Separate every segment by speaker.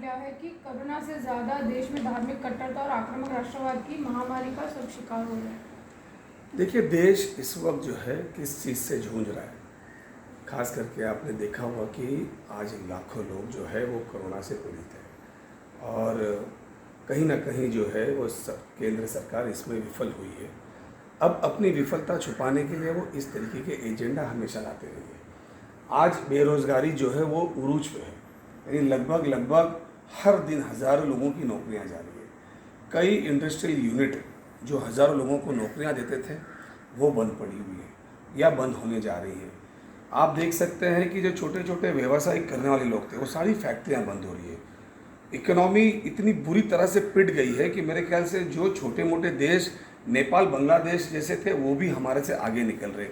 Speaker 1: गया है कि कोरोना से ज़्यादा देश में धार्मिक कट्टरता और आक्रामक राष्ट्रवाद की महामारी का सब शिकार हो रहे हैं।
Speaker 2: देखिए, देश इस वक्त जो है किस चीज़ से जूझ रहा है। खास करके आपने देखा होगा कि आज लाखों लोग जो है वो कोरोना से पीड़ित है और कहीं ना कहीं जो है वो केंद्र सरकार इसमें विफल हुई है। अब अपनी विफलता छुपाने के लिए वो इस तरीके के एजेंडा हमेशा लाते रही है। आज बेरोज़गारी जो है वो उरूज पे है, यानी लगभग हर दिन हज़ारों लोगों की नौकरियां जा रही है। कई इंडस्ट्रियल यूनिट जो हज़ारों लोगों को नौकरियां देते थे वो बंद पड़ी हुई है या बंद होने जा रही है। आप देख सकते हैं कि जो छोटे छोटे व्यवसाय करने वाले लोग थे वो सारी फैक्ट्रियां बंद हो रही है। इकोनॉमी इतनी बुरी तरह से पिट गई है कि मेरे ख्याल से जो छोटे मोटे देश नेपाल बांग्लादेश जैसे थे वो भी हमारे से आगे निकल रहे।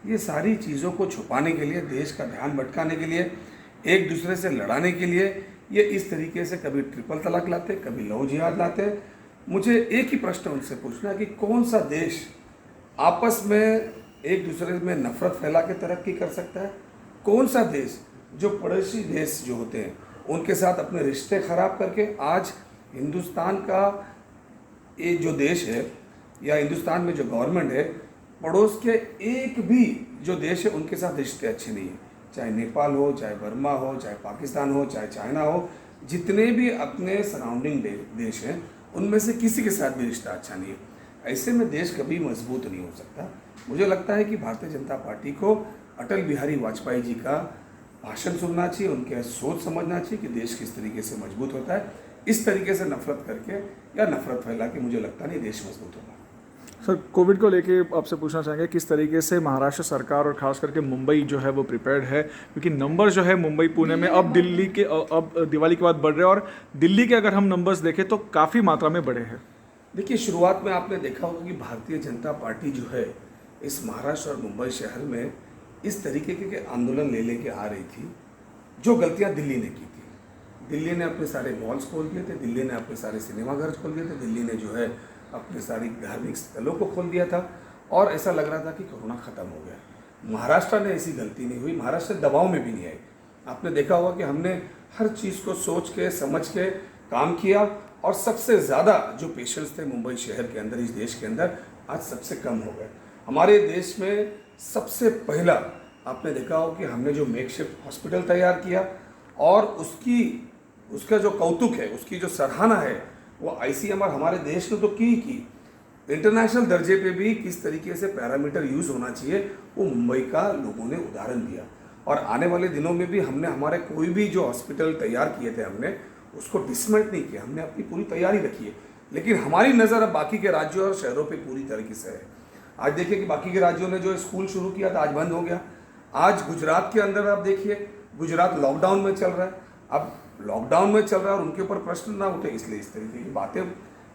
Speaker 2: ये सारी चीज़ों को छुपाने के लिए, देश का ध्यान भटकाने के लिए, एक दूसरे से लड़ाने के लिए ये इस तरीके से कभी ट्रिपल तलाक लाते, कभी लव जिहाद लाते। मुझे एक ही प्रश्न उनसे पूछना है कि कौन सा देश आपस में एक दूसरे में नफरत फैला के तरक्की कर सकता है? कौन सा देश जो पड़ोसी देश जो होते हैं उनके साथ अपने रिश्ते खराब करके आज हिंदुस्तान का ये जो देश है या हिंदुस्तान में जो गवर्नमेंट है, पड़ोस के एक भी जो देश है उनके साथ रिश्ते अच्छे नहीं है। चाहे नेपाल हो, चाहे बर्मा हो, चाहे पाकिस्तान हो, चाहे चाइना हो, जितने भी अपने सराउंडिंग देश हैं उनमें से किसी के साथ भी रिश्ता अच्छा नहीं है। ऐसे में देश कभी मजबूत नहीं हो सकता। मुझे लगता है कि भारतीय जनता पार्टी को अटल बिहारी वाजपेयी जी का भाषण सुनना चाहिए, उनके सोच समझना चाहिए कि देश किस तरीके से मजबूत होता है। इस तरीके से नफरत करके या नफरत फैला के मुझे लगता नहीं देश मजबूत होगा।
Speaker 3: सर, कोविड को लेके आपसे पूछना चाहेंगे किस तरीके से महाराष्ट्र सरकार और खास करके मुंबई जो है वो प्रिपेयर्ड है, क्योंकि नंबर जो है मुंबई पुणे में अब दिवाली के बाद बढ़ रहे हैं और दिल्ली के अगर हम नंबर्स देखें तो काफ़ी मात्रा में बढ़े हैं।
Speaker 2: देखिए, शुरुआत में आपने देखा होगा कि भारतीय जनता पार्टी जो है इस महाराष्ट्र और मुंबई शहर में इस तरीके के आंदोलन ले लेके आ रही थी जो गलतियां दिल्ली ने की थी। दिल्ली ने अपने सारे मॉल्स खोल दिए थे, दिल्ली ने अपने सारे सिनेमाघर खोल दिए थे, दिल्ली ने जो है अपने सारी धार्मिक स्थलों को खोल दिया था और ऐसा लग रहा था कि कोरोना ख़त्म हो गया। महाराष्ट्र ने ऐसी गलती नहीं हुई, महाराष्ट्र दबाव में भी नहीं आई। आपने देखा होगा कि हमने हर चीज़ को सोच के समझ के काम किया और सबसे ज़्यादा जो पेशेंट्स थे मुंबई शहर के अंदर, इस देश के अंदर, आज सबसे कम हो गए। हमारे देश में सबसे पहला आपने देखा हो कि हमने जो मेकशिफ्ट हॉस्पिटल तैयार किया और उसका जो कौतुक है, उसकी जो सराहना है, वो ICMR हमारे देश ने तो की। इंटरनेशनल दर्जे पे भी किस तरीके से पैरामीटर यूज़ होना चाहिए वो मुंबई का लोगों ने उदाहरण दिया। और आने वाले दिनों में भी हमने हमारे कोई भी जो हॉस्पिटल तैयार किए थे हमने उसको डिसमेंट नहीं किया, हमने अपनी पूरी तैयारी रखी है। लेकिन हमारी नज़र अब बाकी के राज्यों और शहरों पे पूरी तरीके से है। आज देखिए कि बाकी के राज्यों ने जो स्कूल शुरू किया था आज बंद हो गया। आज गुजरात के अंदर आप देखिए, गुजरात लॉकडाउन में चल रहा है। अब लॉकडाउन में चल रहा है और उनके ऊपर प्रश्न ना उठे, इसलिए इस तरीके की बातें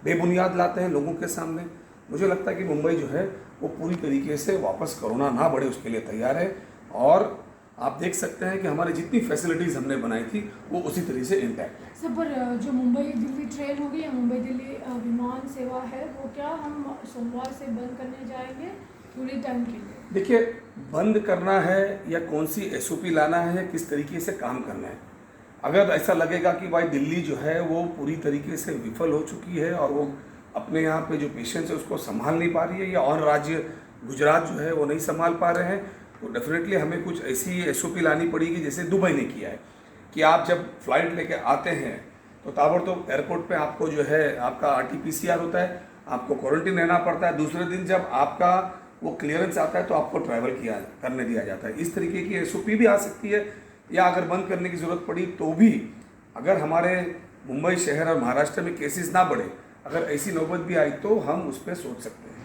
Speaker 2: बेबुनियाद लाते हैं लोगों के सामने। मुझे लगता है कि मुंबई जो है वो पूरी तरीके से वापस कोरोना ना बढ़े उसके लिए तैयार है। और आप देख सकते हैं कि हमारी जितनी फैसिलिटीज़ हमने बनाई थी वो उसी तरीके से इंटैक्ट है।
Speaker 1: सब पर जो मुंबई दिल्ली ट्रेन होगी या मुंबई दिल्ली विमान सेवा है वो क्या हम सोमवार से बंद करने जाएंगे थोड़ी टाइम के लिए?
Speaker 2: देखिए, बंद करना है या कौन सी SOP लाना है या किस तरीके से काम करना है। अगर ऐसा लगेगा कि भाई दिल्ली जो है वो पूरी तरीके से विफल हो चुकी है और वो अपने यहाँ पे जो पेशेंट्स है उसको संभाल नहीं पा रही है, या और राज्य गुजरात जो है वो नहीं संभाल पा रहे हैं, तो डेफिनेटली हमें कुछ ऐसी SOP लानी पड़ेगी जैसे दुबई ने किया है कि आप जब फ्लाइट लेके आते हैं तो ताबड़तोड़ एयरपोर्ट पे आपको जो है आपका RT-PCR होता है, आपको क्वारंटीन रहना पड़ता है। दूसरे दिन जब आपका वो क्लियरेंस आता है तो आपको ट्रैवल करने दिया जाता है। इस तरीके की SOP भी आ सकती है, या अगर बंद करने की ज़रूरत पड़ी तो भी, अगर हमारे मुंबई शहर और महाराष्ट्र में केसेस ना बढ़े, अगर ऐसी नौबत भी आई तो हम उस पर सोच सकते हैं।